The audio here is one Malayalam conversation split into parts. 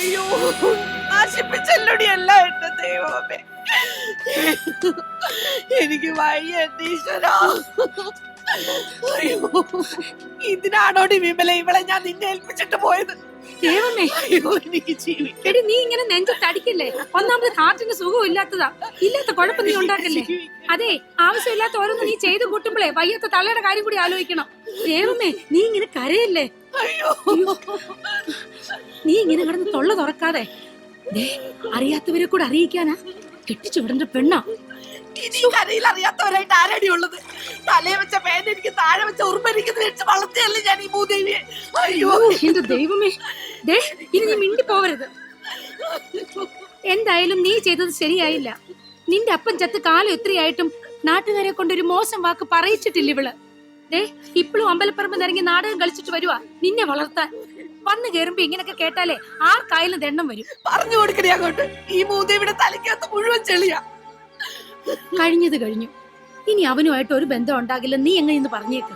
അയ്യോ നശിപ്പിച്ചല്ലോടി എല്ലാം എന്റെ ദൈവമേ. എനിക്ക് വയ്യ എന്റെ ഈശ്വരാ. അയ്യോ ഇതിനാണോടി വിമല ഇവളെ ഞാൻ നിന്നെ ഏൽപ്പിച്ചിട്ട് പോയത്? ദൈവമേ, അയ്യോ എനിക്ക് ജീവിക്കണം. എടി നീ ഇങ്ങനെ നെഞ്ചത്തടിക്കല്ലേ. ഒന്നാമത് ഹാർട്ടിന് സുഖം ഇല്ലാത്തതാ. ഇല്ലാത്ത കുഴപ്പം നീ ഉണ്ടാക്കല്ലേ. അതെ, ആവശ്യമില്ലാത്ത ഓരോന്ന് നീ ചെയ്തു കൂട്ടുമ്പോഴേ വയ്യാത്ത തള്ളയുടെ കാര്യം കൂടി ആലോചിക്കണം. ദൈവമേ, നീ ഇങ്ങനെ കരയല്ലേ. അയ്യോ നീ ഇങ്ങനെ കിടന്ന് തൊള്ള തുറക്കാതെ. അറിയാത്തവരെ കൂടെ അറിയിക്കാനാ കെട്ടിച്ചു വിടേണ്ട പെണ്ണാ. ഇനി കരയിൽ അറിയാത്തവരായിട്ട് ആരടി ഉള്ളത്? തലയെ വെച്ച പേന എനിക്ക് താഴെ വെച്ച ഉറുമ്പരിക്കുന്ന വെച്ച് വളർത്തിയല്ലേ ഞാൻ ഈ ഭൂദേവിയെ. അയ്യോ എന്റെ ദൈവമേ, ഇനി നീ മിണ്ടി പോവരുത്. എന്തായാലും നീ ചെയ്തത് ശരിയായില്ല. നിന്റെ അപ്പൻ ചത്ത് കാലം എത്രയായിട്ടും നാട്ടുകാരെ കൊണ്ടൊരു മോശം വാക്ക് പറയിച്ചിട്ടില്ല ഇവള്. ഇപ്പോഴും അമ്പലപ്പറമ്പ് നിറങ്ങി നാടകം കളിച്ചിട്ട് വരുവാ നിന്നെ വളർത്താൻ. വന്നു കേറുമ്പോ ഇങ്ങനൊക്കെ കേട്ടാലേ ആർക്കായാലും ദണ്ണം വരും. പറഞ്ഞു കൊടുക്കണേ അങ്ങോട്ട്. ഈ ഭൂദേവിയുടെ തലയ്ക്കകത്ത് മുഴുവൻ ചെളിയാ. കഴിഞ്ഞത് കഴിഞ്ഞു. ഇനി അവനുമായിട്ട് ഒരു ബന്ധം ഉണ്ടാകില്ല. നീ എങ്ങനെയെന്ന് പറഞ്ഞേക്ക്.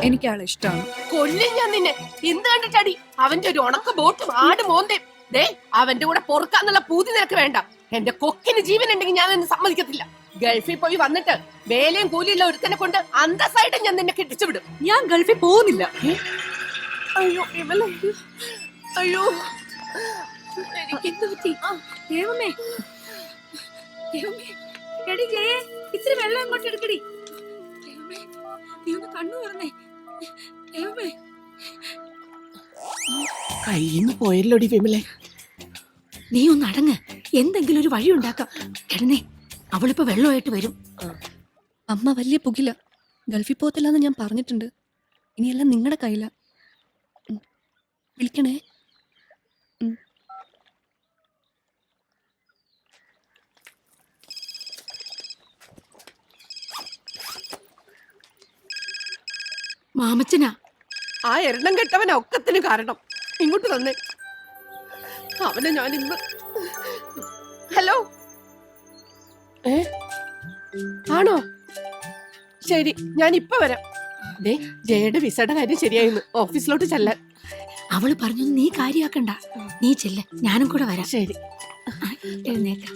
എനിക്ക് ആളെ ഇഷ്ടമാണ്. കൊല്ലും ഞാൻ നിന്നെ. എന്ത് കണ്ടിട്ടടി? അവന്റെ ഒരു ഉണക്ക ബോട്ടും ആട് മോന്തേം. അവന്റെ കൂടെ പൊറുക്കാന്നുള്ള പൂതി നിനക്ക് വേണ്ട. എന്റെ കൊക്കിന് ജീവൻ ഉണ്ടെങ്കിൽ ഞാൻ നിന്നെ സമ്മതിക്കത്തില്ല. ഗൾഫിൽ പോയി വന്നിട്ട് വേലയും കൂലിയുള്ള ഒരുത്തനെ കൊണ്ട് അന്തസ്സായിട്ട് ഞാൻ നിന്നെ കെട്ടിച്ചു വിടും. ഞാൻ ഗൾഫിൽ പോകുന്നില്ല. അയ്യോ ഇവളെ, അയ്യോ ദൈവമേ, ദൈവമേ, എടി ജയേ, ഇത്തിരി വെള്ളം അങ്ങോട്ട് എടുക്കടി. ദൈവമേ, നീ ഒന്ന് കണ്ണു തുറന്നേ. ദൈവമേ, കയ്യിന്ന് പോയല്ലോടി വിമലെ. നീ ഒന്ന് അടങ്ങ്. എന്തെങ്കിലും ഒരു വഴി ഉണ്ടാക്കാം. കിടന്നേ, അവളിപ്പോ വെള്ളമായിട്ട് വരും. അമ്മ വലിയ പുകില. ഗൾഫിൽ പോകത്തില്ലെന്ന് ഞാൻ പറഞ്ഞിട്ടുണ്ട്. ഇനിയെല്ലാം നിങ്ങളുടെ കയ്യില. വിളിക്കണേ. മാമച്ചനാ. ആ എണ്ണം കെട്ടവനാ ഒക്കത്തിന് കാരണം. ഇങ്ങോട്ട് തന്നെ അവനെ ഞാൻ ഇന്ന്. ഹലോ, ആണോ? ശരി, ഞാൻ ഇപ്പൊ വരാം. ജയയുടെ വിസയുടെ കാര്യം ശരിയായിരുന്നു. ഓഫീസിലോട്ട് ചെല്ലാൻ. അവള് പറഞ്ഞു നീ കാര്യാക്കണ്ട. നീ ചെല്ല, ഞാനും കൂടെ വരാം. ശരി, എഴുന്നേക്കാം.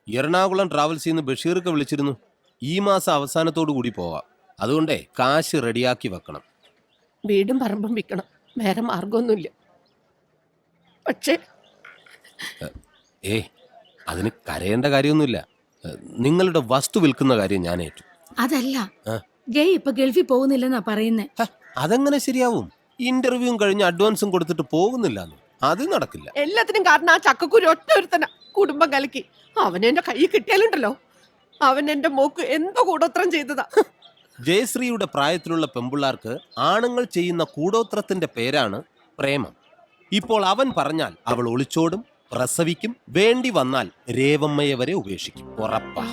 എറണാകുളം ട്രാവൽസിൽ നിന്ന് ബഷീർക്ക് വിളിച്ചിരുന്നു. ഈ മാസം അവസാനത്തോടു കൂടി പോവാം. അതുകൊണ്ടേ കാശ് റെഡിയാക്കി വെക്കണം. വീടും പറമ്പും വിൽക്കണം. വേറെ മാർഗമൊന്നുമില്ല. പക്ഷേ അതിന് കരയേണ്ട കാര്യമൊന്നുമില്ല. നിങ്ങളുടെ വസ്തു വിൽക്കുന്ന കാര്യം ഞാൻ ഏറ്റു. അതല്ല, ജയ് ഇപ്പൊ ഗൾഫിൽ പോകുന്നില്ലെന്നാ പറയുന്നേ. അതെങ്ങനെ ശരിയാവും? ഇന്റർവ്യൂവും കഴിഞ്ഞ് അഡ്വാൻസും കൊടുത്തിട്ട് പോകുന്നില്ല. അത് നടക്കില്ല. എല്ലാത്തിനും കാരണം ആ ചക്കക്കുരു ഒറ്റ ഒരുത്തന. കുടുംബം കലക്കി അവനെ എന്റെ കൈ കിട്ടിയാലുണ്ടല്ലോ, അവൻ എന്റെ മോക്ക് എന്തോ കൂടോത്രം ചെയ്തതാ. ജയശ്രീയുടെ പ്രായത്തിലുള്ള പെമ്പിള്ളാർക്ക് ആണുങ്ങൾ ചെയ്യുന്ന കൂടോത്രത്തിന്റെ പേരാണ് പ്രേമം. ഇപ്പോൾ അവൻ പറഞ്ഞാൽ അവൾ ഒളിച്ചോടും, പ്രസവിക്കും, വേണ്ടി വന്നാൽ രേവമ്മയെ വരെ ഉപേക്ഷിക്കും. ഉറപ്പാ.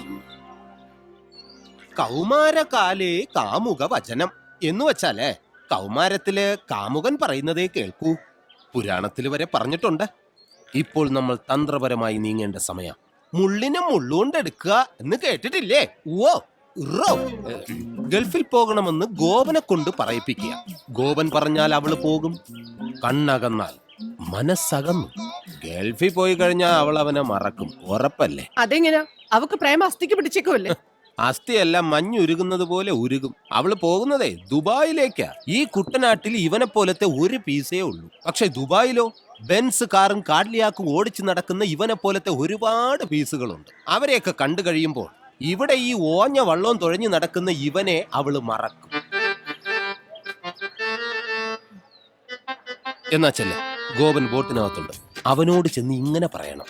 കൗമാരകാലേ കാമുക വചനം എന്ന് വെച്ചാലേ കൗമാരത്തില് കാമുകൻ പറയുന്നതേ കേൾക്കൂ. പുരാണത്തിൽ വരെ പറഞ്ഞിട്ടുണ്ട്. ഇപ്പോൾ നമ്മൾ തന്ത്രപരമായി നീങ്ങേണ്ട സമയം. മുള്ളിനെ മുള്ളുകൊണ്ടെടുക്കുക എന്ന് കേട്ടിട്ടില്ലേ? ഓ ഗൾഫിൽ പോകണമെന്ന് ഗോപനെ കൊണ്ട് പറയിപ്പിക്കുക. ഗോപൻ പറഞ്ഞാൽ അവള് പോകും. കണ്ണകന്നാൽ മനസ്സകന്നു. ഗൾഫിൽ പോയി കഴിഞ്ഞാൽ അവൾ അവനെ മറക്കും. ഉറപ്പല്ലേ? അതെങ്ങനെയാ? അവക്ക് പ്രേമ അസ്ഥിക്ക് പിടിച്ചേക്കുമല്ലേ? അസ്ഥിയെല്ലാം മഞ്ഞുരുകുന്നത് പോലെ ഉരുകും. അവള് പോകുന്നതേ ദുബായിലേക്കാ. ഈ കുട്ടനാട്ടിൽ ഇവനെ പോലത്തെ ഒരു പീസേ ഉള്ളൂ. പക്ഷെ ദുബായിലോ ബെൻസ് കാറും കാഡ്ലിയാക്കും ഓടിച്ചു നടക്കുന്ന ഇവനെ പോലത്തെ ഒരുപാട് പീസുകളുണ്ട്. അവരെയൊക്കെ കണ്ടു കഴിയുമ്പോൾ ഇവിടെ ഈ ഓഞ്ഞ വള്ളവും തുഴഞ്ഞു നടക്കുന്ന ഇവനെ അവള് മറക്കും. എന്നാ ചെല്ല, ഗോപൻ ബോട്ടിനകത്തുണ്ട്. അവനോട് ചെന്ന് ഇങ്ങനെ പറയണം: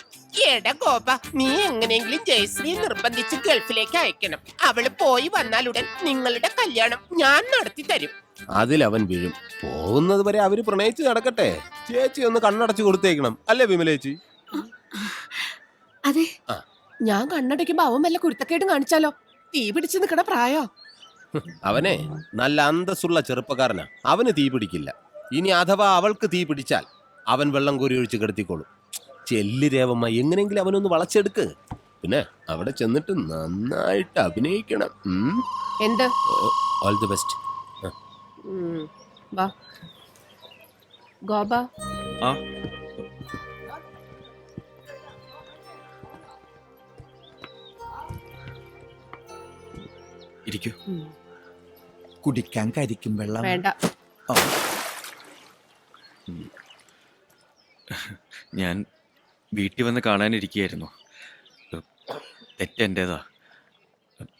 എടാ ഗോപ, നീ എങ്ങനെയെങ്കിലും ജയശ്രീയെ നിർബന്ധിച്ച് ഗൾഫിലേക്ക് അയക്കണം. അവള് പോയി വന്നാലുടൻ നിങ്ങളുടെ കല്യാണം ഞാൻ നടത്തി തരും. അതിലവൻ വീഴും. പോകുന്നത് വരെ അവര് പ്രണയിച്ച് നടക്കട്ടെ. ചേച്ചി ഒന്ന് കണ്ണടച്ചു കൊടുത്തേക്കണം. അല്ലേ വിമലേച്ചി? അതെ. ഞാൻ കണ്ണടയ്ക്കുമ്പോ അവൻ വല്ല കുരുത്തക്കേടും കാണിച്ചാലോ? തീ പിടിച്ച് നിക്കണ പ്രായോ. അവനെ നല്ല അന്തസ്സുള്ള ചെറുപ്പക്കാരനാ. അവന് തീ പിടിക്കില്ല. ഇനി അഥവാ അവൾക്ക് തീ പിടിച്ചാൽ അവൻ വെള്ളം കോരി ഒഴിച്ച് കിടത്തിക്കോളും. ചെല്ലി രേവമ്മ, എങ്ങനെയെങ്കിലും അവനൊന്ന് വളച്ചെടുക്ക്. പിന്നെ അവിടെ ചെന്നിട്ട് നന്നായിട്ട് അഭിനയിക്കണം. എന്ത്? All the best. വാ ഗോപ. ആ ഇരിക്കൂ. കുടിക്കാൻ കരിക്കും വെള്ളം വേണ്ട. ഓ, ഞാൻ വീട്ടിൽ വന്ന് കാണാനിരിക്കുകയായിരുന്നു. തെറ്റെൻ്റേതാ.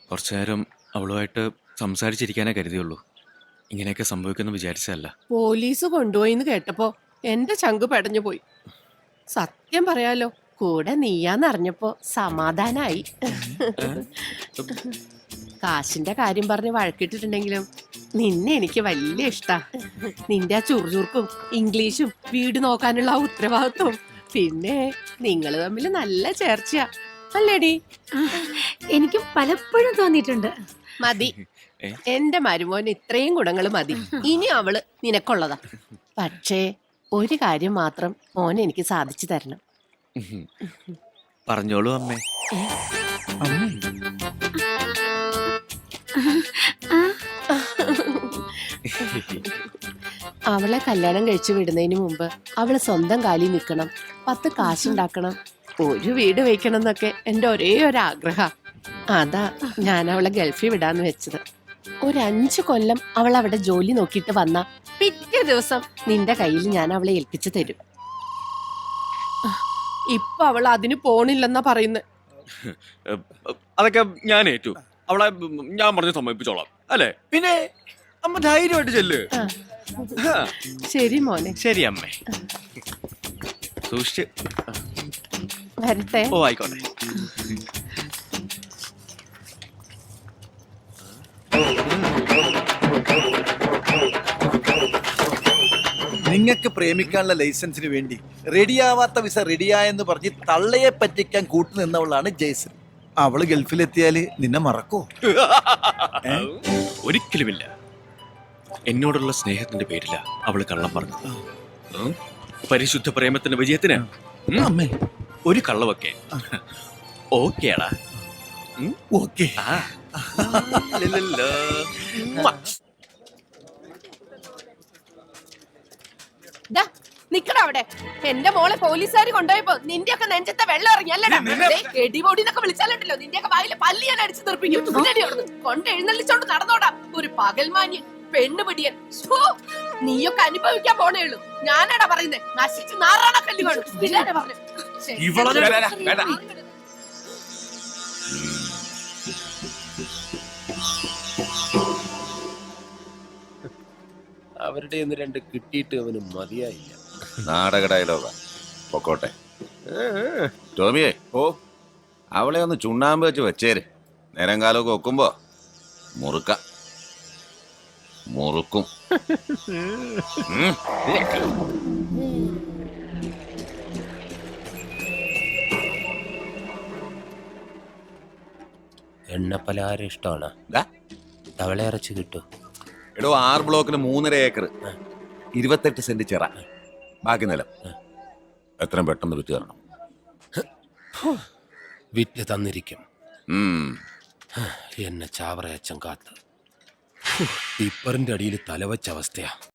കുറച്ചു നേരം അവളുമായിട്ട് സംസാരിച്ചിരിക്കാനേ കരുതിയുള്ളൂ. ഇങ്ങനെയൊക്കെ സംഭവിക്കുമെന്ന് വിചാരിച്ചതല്ല. പോലീസ് കൊണ്ടുപോയിന്ന് കേട്ടപ്പോ എന്റെ ചങ്ക് പെടഞ്ഞു പോയി. സത്യം പറയാലോ, കൂടെ നീയാന്നറിഞ്ഞപ്പോ സമാധാനായി. കാശിന്റെ കാര്യം പറഞ്ഞ് വഴക്കിട്ടിട്ടുണ്ടെങ്കിലും നിന്നെ എനിക്ക് വലിയ ഇഷ്ടാ. നിന്റെ ആ ചുറുചുറുക്കും ഇംഗ്ലീഷും വീട് നോക്കാനുള്ള ആ ഉത്തരവാദിത്വം, പിന്നെ നിങ്ങൾ തമ്മിൽ നല്ല ചേർച്ചയാ അല്ലേടി? എനിക്കും പലപ്പോഴും തോന്നിയിട്ടുണ്ട്. മതി, ഏ? എന്റെ മരുമോന് ഇത്രയും ഗുണങ്ങൾ മതി. ഇനി അവള് നിനക്കുള്ളതാ. പക്ഷേ ഒരു കാര്യം മാത്രം മോൻ എനിക്ക് സാധിച്ചു തരണം. പറഞ്ഞോളൂ അമ്മേ. അമ്മേ. അവളെ കല്യാണം കഴിച്ചു വിടുന്നതിന് മുമ്പ് അവള് സ്വന്തം കാലിൽ നിൽക്കണം, 10 കാശുണ്ടാക്കണം, ഒരു വീട് വെക്കണം എന്നൊക്കെ എന്റെ ഒരേ ഒരു ആഗ്രഹ. അതാ ഞാൻ അവളെ ഗൾഫിൽ വിടാന്ന് വെച്ചത്. ഒരു 5 കൊല്ലം അവൾ അവിടെ ജോലി നോക്കിയിട്ട് വന്ന പിറ്റേ ദിവസം നിന്റെ കയ്യിൽ ഞാൻ അവളെ ഏൽപ്പിച്ചു തരും. ഇപ്പൊ അവൾ അതിന് പോണില്ലെന്നാ പറയുന്നത്. അതൊക്കെ ഞാൻ ഏറ്റു. അവളെ ഞാൻ പറഞ്ഞ് സമ്മതിപ്പിച്ചോളാം അല്ലേ? പിന്നെ അമ്മ ധൈര്യമായിട്ട് ചെല്ല്. ആ, ശരി മോനെ, ശരി അമ്മേ. സൂക്ഷിച്ച്. വരട്ടെ. ഓ ആയിക്കോട്ടെ. നിങ്ങൾക്ക് പ്രേമിക്കാനുള്ള ലൈസൻസിന് വേണ്ടി റെഡിയാവാത്ത വിസ റെഡിയായെന്ന് പറഞ്ഞ് തള്ളയെ പറ്റിക്കാൻ കൂട്ടുനിന്നവളാണ് ജയ്സൺ. അവള് ഗൾഫിലെത്തിയാല് നിന്നെ മറക്കോ? ഒരിക്കലുമില്ല. എന്നോടുള്ള സ്നേഹത്തിന്റെ പേരില അവള് കള്ളം പറഞ്ഞു. പരിശുദ്ധ പ്രേമത്തിന്റെ വിജയത്തിന് അമ്മേ, ഒരു കള്ളവൊക്കെ ഓക്കേടാ. ഓക്കെ. ദാ, നിക്കടാ അവിടെ. എന്റെ മോളെ പോലീസുകാർ കൊണ്ടുപോയപ്പോ നിന്റെയൊക്കെ നെഞ്ചത്തെ വെള്ളം ഇറങ്ങിയല്ലടാ. എടിപൊടിന്നൊക്കെ വിളിച്ചാലുണ്ടല്ലോ നിന്റെയൊക്കെ വായിലെ പല്ലി ഞാൻ അടിച്ചു തെറിപ്പിക്കും. കൊണ്ട് എഴുന്നള്ളിച്ചോണ്ട് നടന്നോടാ ഒരു പകൽമാന്യ പെണ്ണുപിടിയൻ. നീയൊക്കെ അനുഭവിക്കാൻ പോണേ ഉള്ളൂ. ഞാനാടാ പറയുന്നേ, നശിച്ച് നാറാണ കല്ല് കാണും. ഇല്ലാതെ പറഞ്ഞു. അവരുടെ ഒന്ന് 2 കിട്ടിയിട്ട് അവന് മതിയായില്ല. നാടക ഡയലോഗാ. പൊക്കോട്ടെ. ടോമിയെ, ഓ അവളെ ഒന്ന് ചുണ്ണാമ്പ് വെച്ച് വെച്ചേര്. നേരം കാലമൊക്കെ വെക്കുമ്പോ മുറുക്കും. എണ്ണപ്പലഹാരം ഇഷ്ടമാണ്. തവള ഇറച്ചി കിട്ടും. എടോ 6 ബ്ലോക്കിന് 3.5 ഏക്കർ, 28 സെന്റ് ചിറ, ബാക്കി നിലം. എത്രയും പെട്ടെന്ന് വിറ്റ് തരണം. വിറ്റ് തന്നിരിക്കും. ഉം. എന്നെ ചാവറയച്ചൻ കാത്ത് ടിപ്പറിന്റെ അടിയിൽ തലവച്ച അവസ്ഥയാ.